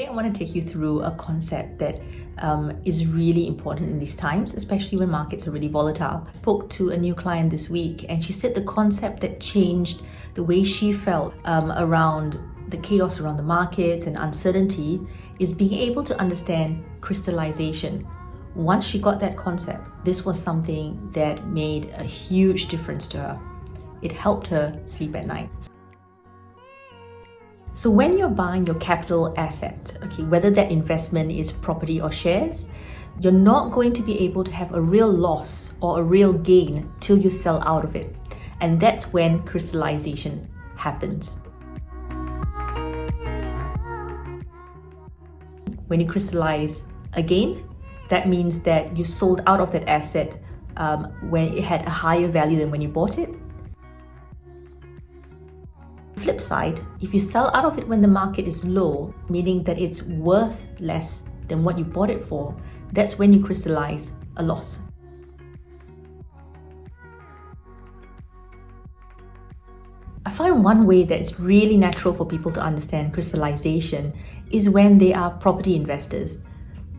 Today I want to take you through a concept that is really important in these times, especially when markets are really volatile. I spoke to a new client this week and she said the concept that changed the way she felt around the chaos around the markets and uncertainty is being able to understand crystallization. Once she got that concept, this was something that made a huge difference to her. It helped her sleep at night. So when you're buying your capital asset, whether that investment is property or shares, you're not going to be able to have a real loss or a real gain till you sell out of it. And that's when crystallization happens. When you crystallize a gain, that means that you sold out of that asset when it had a higher value than when you bought it. Flip side, if you sell out of it when the market is low, meaning that it's worth less than what you bought it for, that's when you crystallize a loss. I find one way that's really natural for people to understand crystallization is when they are property investors.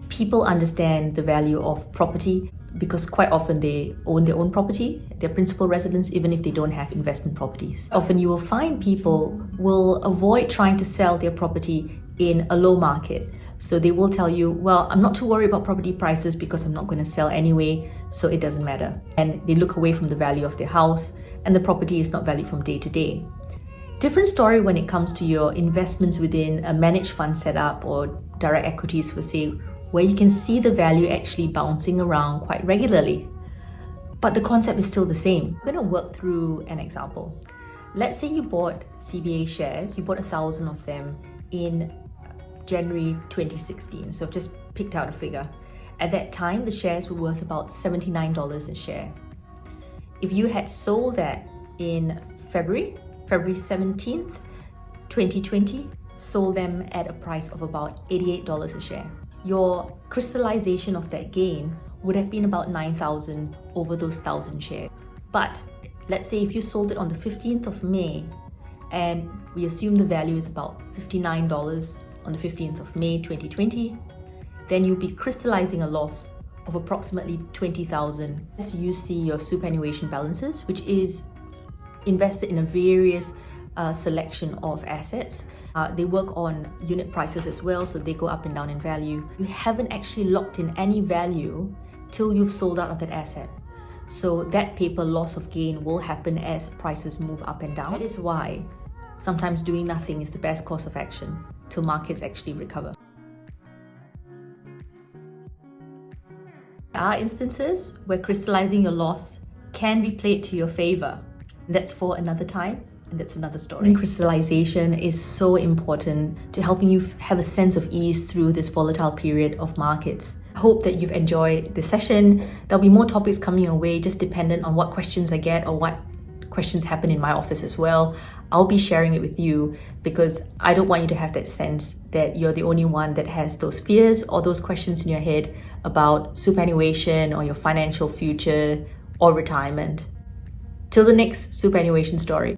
People understand the value of property because quite often they own their own property, their principal residence, even if they don't have investment properties. Often you will find people will avoid trying to sell their property in a low market. So they will tell you, well, I'm not too worried about property prices because I'm not going to sell anyway, so it doesn't matter. And they look away from the value of their house and the property is not valued from day to day. Different story when it comes to your investments within a managed fund setup or direct equities for say, where you can see the value actually bouncing around quite regularly. But the concept is still the same. I'm going to work through an example. Let's say you bought CBA shares, you bought 1,000 of them in January 2016. So I've just picked out a figure. At that time, the shares were worth about $79 a share. If you had sold that in February 17th, 2020, sold them at a price of about $88 a share. Your crystallization of that gain would have been about 9,000 over those 1,000 shares. But let's say if you sold it on the 15th of May and we assume the value is about $59 on the 15th of May 2020, then you'll be crystallizing a loss of approximately 20,000 as you see your superannuation balances, which is invested in a various selection of assets. They work on unit prices as well, so they go up and down in value. You haven't actually locked in any value till you've sold out of that asset. So that paper loss of gain will happen as prices move up and down. That is why sometimes doing nothing is the best course of action till markets actually recover. There are instances where crystallizing your loss can be played to your favor. That's for another time. And that's another story. Crystallization is so important to helping you have a sense of ease through this volatile period of markets. I hope that you've enjoyed this session. There'll be more topics coming your way, just dependent on what questions I get or what questions happen in my office as well. I'll be sharing it with you because I don't want you to have that sense that you're the only one that has those fears or those questions in your head about superannuation or your financial future or retirement. Till the next superannuation story.